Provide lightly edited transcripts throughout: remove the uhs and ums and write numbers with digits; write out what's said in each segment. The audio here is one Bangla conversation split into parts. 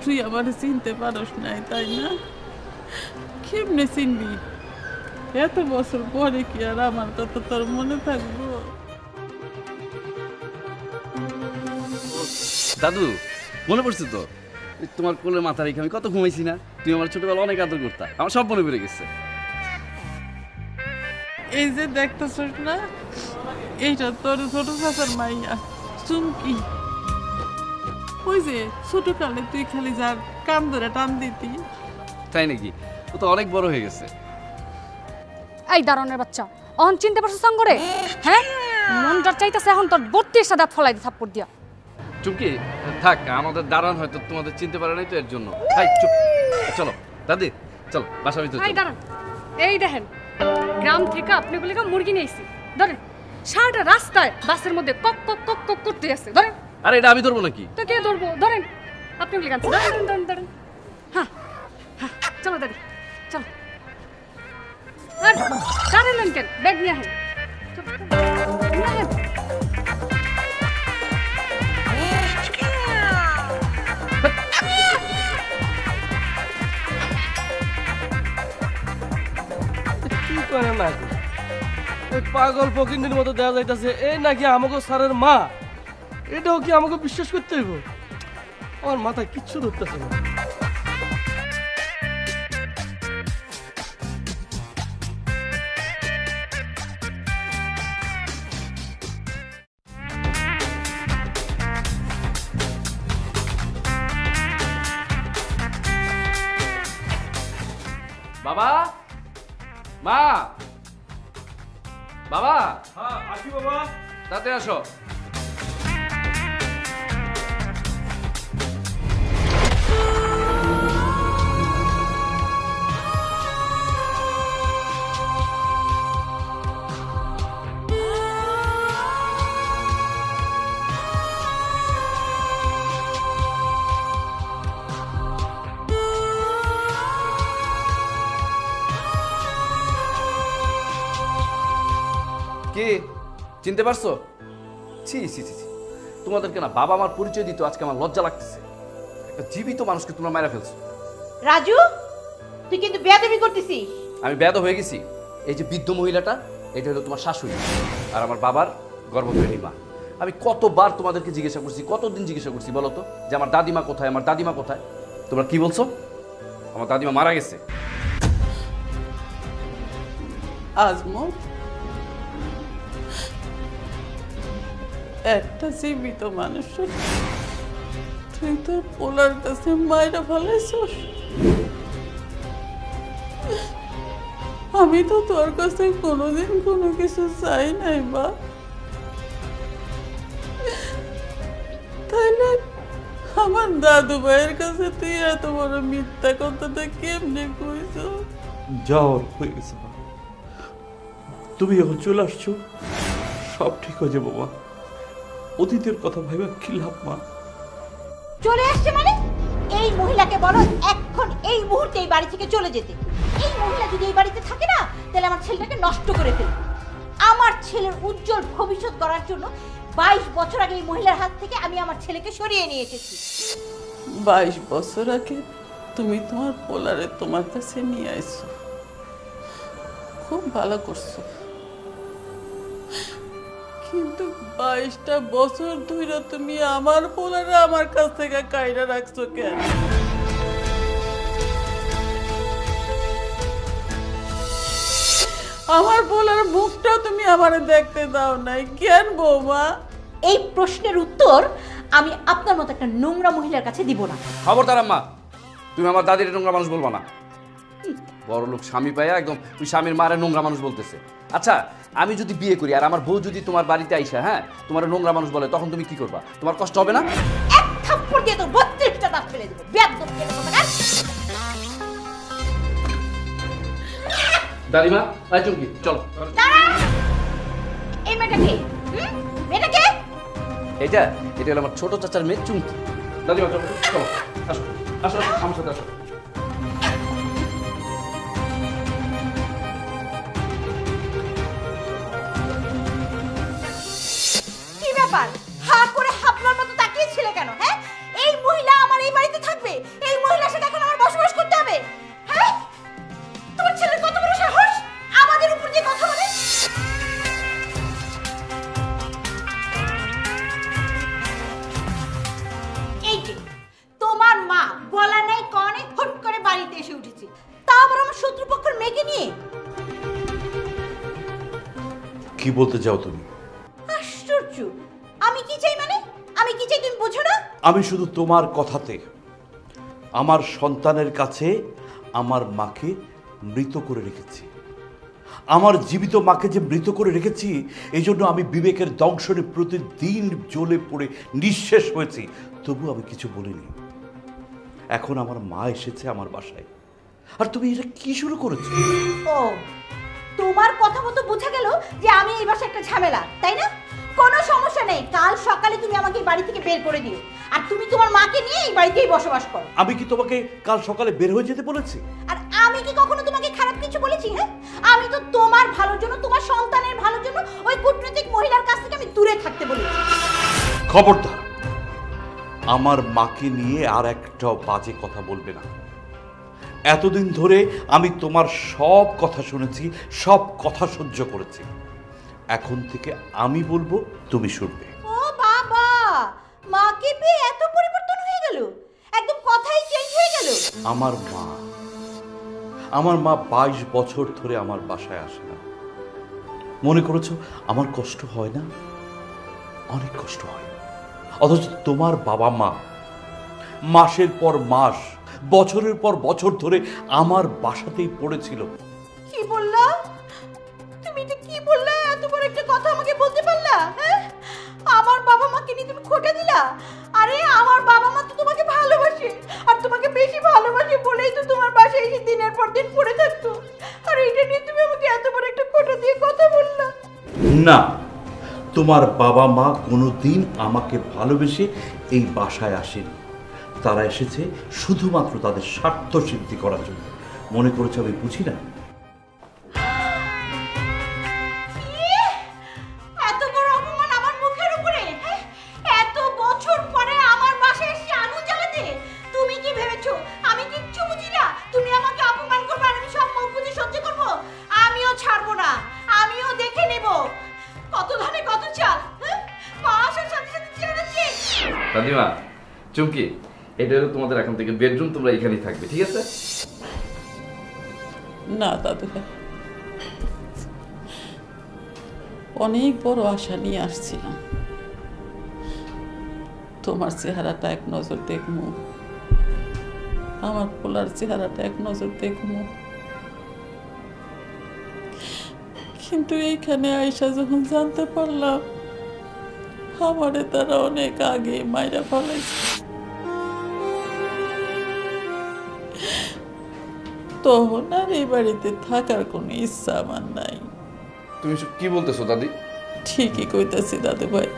তুই আমার চিনতে পারস নাই, তাই না? কেমনে চিনবি? এত বছর পরে কি আর আমার কথা তোর মনে থাকবো? দাদু মনে পড়ছে তো, তোমার কোলের মাথা রেখে আমি কত ঘুমাইছি না? তুমি আমার ছোটবেলা অনেক আদর করতা, আমার সব মনে পড়ে গেছে। এই যে দেখতেছস না, এইটা তোর ছোট চাচার মাইয়া চুমকি। ওই যে ছোটকালে তুই খালি যার কান ধরে টান দিতি। তাই নাকি? ও তো অনেক বড় হয়ে গেছে। এই দারণের বাচ্চা, অহন চিনতে পারছিস সঙ্গরে? হ্যাঁ, মন যার চাইতেছে এখন তোর 32টা দাঁত ফলাই দি থাপ্পড় দিয়া। চুমকি থাক, আমাদের দাঁড়ান হয়তো তোমাদের চিনতে পারে নাই তো এর জন্য। হাই চুপ, চলো দাদি চলো বাসা ভিতরে এই দাঁড়ান, এই দেখেন গ্রাম থেকে আপনি বলে মুরগি নিয়ে এসেছি, ধরেন সারাটা রাস্তায় বাসের মধ্যে কক কক কক কক করতে আছে, ধরেন। আরে এটা আমি ধরবো নাকি? তো কে ধরবো? ধরেন আপনি বলে গান ধরেন ধরেন ধরেন। হ্যাঁ হ্যাঁ, চলো দাদি চলো। আর দাঁড়ালেন কেন? ব্যাগ নিয়ে আসেন, নিয়ে আসেন। কি করে না ওই পাগল ফকিন্দির মতো দেওয়া যাইতেছে এই নাকি আমাকে স্যারের মা? এটাও কি আমাকে বিশ্বাস করতে হইব? আমার মাথায় কিচ্ছু ধরতেছে না। বাবা, মা, বাবা, হ্যাঁ আসি বাবা। তাতে আসো। কি চিনতে পারছো? ছি ছি ছি ছি, তোমাদেরকে না বাবা আমার পরিচয় দিত আজকে আমার লজ্জা লাগতেছে। একটা জীবিত মানুষকে তোমরা মারা ফেলছো। রাজু, তুই কিন্তু বেয়াদবি করতেছিস। আমি ব্যাধ হয়ে গেছি। এই যে বৃদ্ধ মহিলাটা, এটা হলো তোমার শাশুড়ি আর আমার বাবার গর্ভধারিণী মা। আমি কতবার তোমাদেরকে জিজ্ঞাসা করছি, কতদিন জিজ্ঞাসা করছি বলো তো, যে আমার দাদিমা কোথায়, আমার দাদিমা কোথায়? তোমরা কি বলছো? আমার দাদিমা মারা গেছে। আজমত, একটা জীবিত মানুষ তুই তোর পোলার কাছে মায়েরা ফেলাইছস। আমি তো তোর কাছে কোনোদিন কোনো কিছু চাই নাই বা, তাইলে আমার দাদু ভাইয়ের কাছে তুই এত বড় মিথ্যা কথাটা কেমনে কইছ? যাও হয়ে গেছে মা, তুমি এখন চলে আসছো, সব ঠিক হয়ে যাবো মা। অতীতের কথা ভাইবা কি লাভ মা? চলে আসছে মানে? এই মহিলাকে বলো এখন এই মুহূর্তে এই বাড়ি থেকে চলে যেতে। এই মহিলা যদি এই বাড়িতে থাকে না, তাহলে আমার ছেলেটাকে নষ্ট করে ফেলবে। আমার ছেলের উজ্জ্বল ভবিষ্যৎ করার জন্য 22 বছর আগে এই মহিলার হাত থেকে আমি আমার ছেলেকে সরিয়ে নিয়ে এসেছি। 22 বছর আগে তুমি তোমার পোলারে তোমার কাছে নিয়ে আইছো, খুব ভালো করছো। কিন্তু 22টা বছর ধরে তুমি আমার পোলারে আমার কাছ থেকে কাইরা রাখছো কেন? আমার পোলার মুখটা তুমি আমারে দেখতে দাও নাই কেন বৌমা? এই প্রশ্নের উত্তর আমি আপনার মতো একটা নোংরা মহিলার কাছে দিব না। খবরদার আম্মা, তুমি আমার দাদির নোংরা মানুষ বলবা না। বড় লোক স্বামী পাইয়া একদম ওই স্বামীর মারে নোংরা মানুষ বলতেছে। আচ্ছা, আমি যদি বিয়ে করি আর আমার বউ যদি তোমার বাড়িতে আইসা হ্যাঁ তোমার নোংরা মানুষ বলে, তখন তুমি কি করবা? তোমার কষ্ট হবে না? এক থাপ্পড় দিয়ে তো 32টা দাঁত ফেলে দেব। বেয়াদব ছেলে কোথাকার। দাদিমা, আয় চুমকি চলো। দাঁড়া! এই মেয়েটাকে মেয়েটাকে এটা এটা হলো আমার ছোট চাচার মেয়ে চুমকি। দাদিমা চলো চলো, আসো আসো আসো, আমার সাথে আসো। কি ব্যাপার? হা করে হাবলার মতো তাকিয়ে ছিলে কেন? হ্যাঁ, এই মহিলা আমার এই বাড়িতে থাকবে? শত্রুপক্ষের মেয়েকে নিয়ে? কি বলতে চাও তুমি? আশ্চর্য! আমি কি চাই মানে? আমি কি চাই তুমি বোঝো না? আমি শুধু তোমার কথাতে আমার সন্তানের কাছে আমার মাকে মৃত করে রেখেছি। আমার জীবিত মাকে যে মৃত করে রেখেছি, এই জন্য আমি বিবেকের দংশনে প্রতিদিন জ্বলে পড়ে নিঃশেষ হয়েছি, তবু আমি কিছু বলিনি। এখন আমার মা এসেছে আমার বাসায়, আর তুমি এটা কি শুরু করেছো? ও, তোমার কথা মতো বোঝা গেল যে আমি এই বাসায় একটা ঝামেলা, তাই না? কোনো সমস্যা নেই, কাল সকালে তুমি আমাকে এই বাড়ি থেকে বের করে দিও, আর তুমি তোমার মাকে নিয়ে এই বাড়িতেই বসবাস করো। আমি কি তোমাকে কাল সকালে বের হয়ে যেতে বলেছি? আর আমি কি কখনো তোমাকে খারাপ কিছু বলেছি? হ্যাঁ, আমি তো তোমার ভালোর জন্য, তোমার সন্তানের ভালোর জন্য ওই কূটনৈতিক মহিলার কাছ থেকে আমি দূরে থাকতে বলেছি। খবরদার, আমার মাকে নিয়ে আর একটাও বাজে কথা বলবে না। এতদিন ধরে আমি তোমার সব কথা শুনেছি, সব কথা সহ্য করেছি। এখন থেকে আমি বলবো, তুমি শুনবে। ও বাবা, মাকে পেয়ে এত পরিবর্তন হয়ে গেল, একদম কথাই চেঞ্জ হয়ে গেল। আমার মা 22 বছর ধরে আমার বাসায় আসে না। মনে করেছো আমার কষ্ট হয় না? অনেক কষ্ট হয়। অথচ তোমার বাবা মা মাসের পর মাস, বছরের পর বছর ধরে আমার বাসাতেই পড়েছিল। কি বললা তুমি? এটা কি বললা? এত বড় একটা কথা আমাকে বলতে পারলা? হ্যাঁ, আমার বাবা মাকে নিয়ে তুমি খোটা দিলা? আরে আমার বাবা মা তো তোমাকে ভালোবাসে, আর তোমাকে বেশি ভালোবাসে বলেই তো তোমার বাসায় এসে দিনের পর দিন পড়ে থাকতো। আর এটা নিয়ে তুমি আমাকে এত বড় একটা খোটা দিয়ে কথা বললা? না, তোমার বাবা মা কোনোদিন আমাকে ভালোবেসে এই বাসায় আসেনি। তারা এসেছে শুধুমাত্র তাদের স্বার্থ সিদ্ধি করার জন্য। মনে করেছো আমি বুঝি না? এত বড় অপমান আমার মুখের উপরে! হ্যাঁ? এত বছর পরে আমার বাসায় এসে আগুন জ্বালাতে! তুমি কি ভেবেছো আমি কিচ্ছু বুঝি না? তুমি আমাকে অপমান করবে আর আমি সব মুখ বুঝে সহ্য করব? আমিও ছাড়বো না, আমিও দেখে নেব কত ধানে কত চাল। হ্যাঁ? মা আসার সাথে সাথে চেঁচাচ্ছি। দাদিমা, চুমকি, এটা হলো তোমাদের এখন থেকে বেডরুম, তোমরা এখানেই থাকবে, ঠিক আছে? না দাদু ভাই, অনেক বড় আশা নিয়ে আসছিলাম। তোমার চেহারাটা এক নজর দেখবো, আমার পোলার চেহারাটা এক নজর দেখবো, কিন্তু এইখানে আয়সা যখন জানতে পারলাম আমারে তারা অনেক আগে মাইরা ফেলাইছে, তখন আর এই বাড়িতে থাকার কোনো ইচ্ছা আমার নাই। তুমি কি বলতেছো দাদি? ঠিকই কইতাছি দাদু ভাই,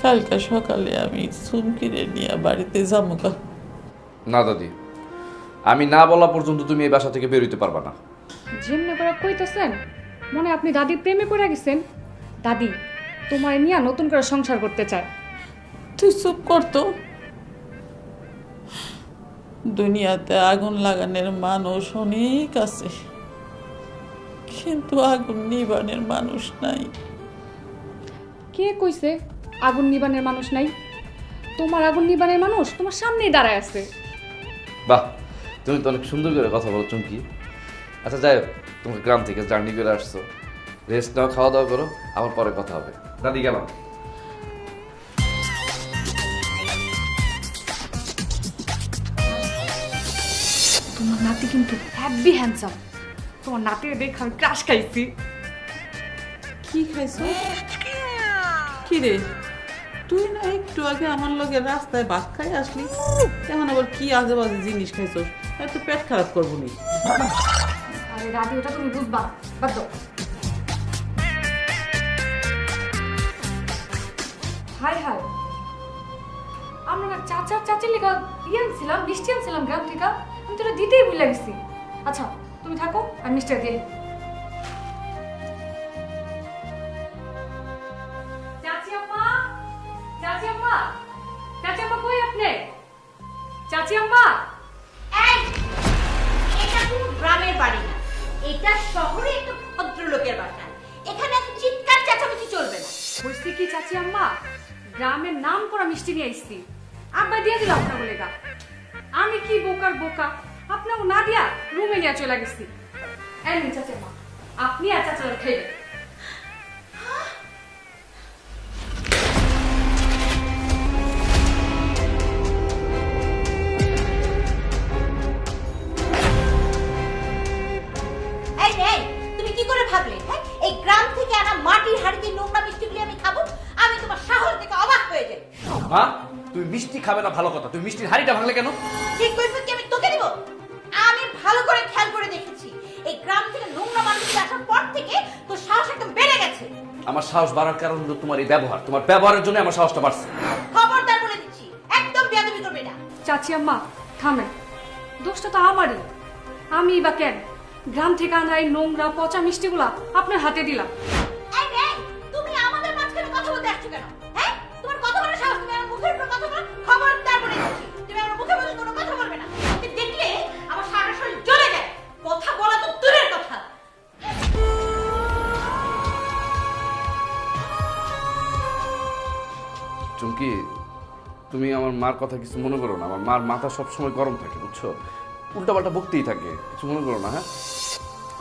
কালকে সকালে আমি চুমকিরে নিয়ে বাড়িতে যাবো। না দাদি, আমি না বলা পর্যন্ত তুমি এই বাসা থেকে বের হইতে পারবা না। যেমনি করে কইতেছেন মনে হয় আপনি দাদির প্রেমে পড়ে গেছেন। দাদি তোমার নিয়ে নতুন করে সংসার করতে চায়। তুই চুপ করতো। দুনিয়াতে আগুন লাগানোর মানুষ অনেক আছে, কিন্তু আগুন নিবানের মানুষ নাই। কে কইছে আগুন নিবানের মানুষ নাই? তোমার আগুন নিবানের মানুষ তোমার সামনেই দাঁড়ায় আছে। বাহ, তুমি তো অনেক সুন্দর করে কথা বলো চুমকি। আচ্ছা যাই হোক, তুমি গ্রাম থেকে জার্নি করে আসছো, রেস্ট নাও, খাওয়া দাওয়া করো, আবার পরে কথা হবে। দাদি গেলাম। তোমার নাতি কিন্তু হ্যাপি হ্যান্ডসাম। তোমার নাতির দেখে আমি ক্রাশ খাইছি। কি খাইছ? কি রে, তুই না একটু আগে আমার লগে রাস্তায় ভাত খাই আসলি, এখন আবার কি আজে বাজে জিনিস খাইছ? এত পেট খারাপ করবো নি? আরে দাদি, ওটা তুমি বুঝবা, বাদ দাও। হাই হাই, আমরা না চাচির লেখা আনছিলাম, মিষ্টি আনছিলাম গ্রাম থেকে, আমি তোরা দিতেই ভুলে গেছি। আচ্ছা তুমি থাকো, আমি মিষ্টি দিয়ে। চাচি আম্মা, চাচি আম্মা, চাচি আম্মা কই আপনি? চাচি আম্মা, এই, এটা কোনো গ্রামের বাড়ি না, এটা শহরে একটা ভদ্রলোকের বাসা। এখানে এত চিৎকার চেঁচামেচি চলবে না। হইছে কি চাচি আম্মা, গ্রামের নাম করা মিষ্টি নিয়ে আইছি, আব্বা দিয়ে দিল আপনার বলে গা। আমি কি বোকার বোকা, আপনাকে না দিয়া রুমে নিয়ে চলে গেছি। এই নিন চাচা মা, আপনি আর চাচা খাইবেন। এই নে, তুমি কি করে ভাবলে হ্যাঁ এই গ্রাম থেকে আনা মাটির হাড়িতে নোংরা মিষ্টিগুলি আমি খাবো? আমি তোমার সাহস দেখে অবাক হয়ে যাই। মা তুমি মিষ্টি খাবে না ভালো কথা, তুমি মিষ্টির হাড়িটা ভাঙলে কেন? ঠিক কইছো কি আমি তোকে দিব? আমি ভালো করে খেয়াল করে দেখেছি এই গ্রাম থেকে নোংরা মানুষগুলো আসার পর থেকে তোর সাহস একদম বেড়ে গেছে। আমার সাহস বাড়ার কারণ হলো তোমার এই ব্যবহার, তোমার ব্যবহারের জন্য আমার সাহসটা বাড়ছে। খবরদার বলে দিচ্ছি, একদম বেয়াদবি করবে না। চাচি আম্মা থামেন, দোষটা তো আমারই। আমি বা কেন গ্রাম থেকে আনা এই নোংরা পচা মিষ্টিগুলা আপনার হাতে দিলাম। এই নে, তুমি আমাদের মাঝখানে কথা বলতে আসছো কেন? হ্যাঁ, তোমার কথা বলার সাহস, তুমি আমার মুখের উপর কথা বলো? খবরদার বলে দিচ্ছি, তুমি আমার মুখে বলে কোনো কথা বলবে না। তুমি দেখলে আমার সারা শরীর জ্বলে যায়। কথা বলা তো দূরের কথা। চুমকি, তুমি আমার মার কথা কিছু মনে করো না। আমার মার মাথা সবসময় গরম থাকে, বুঝছো? উল্টাপাল্টা বকতেই থাকে, কিছু মনে করো না। হ্যাঁ,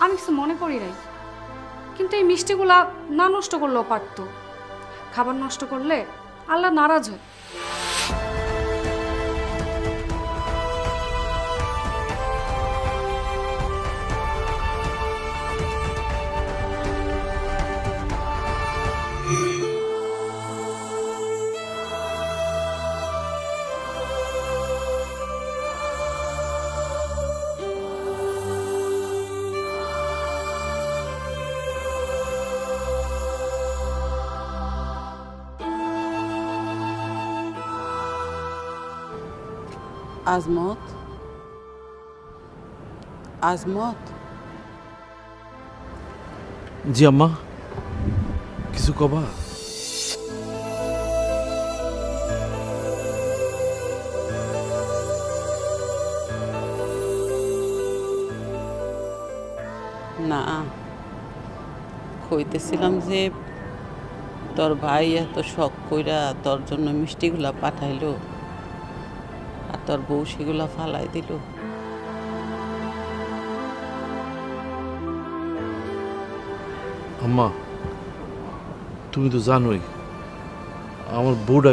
আমি কিছু মনে করি নাই, কিন্তু এই মিষ্টিগুলা না নষ্ট করলেও পারতো। খাবার নষ্ট করলে আল্লাহ নারাজ হয়। আজমত, আজমত, জি আম্মা, কিছু কবা? না কইতেছিলাম যে তোর ভাই এত শখ কইরা তোর জন্য মিষ্টিগুলা পাঠাইলো আর তোর বউ সেগুলা ফালাই দিল। আম্মা, তুমি তো জানোই আমার বউটা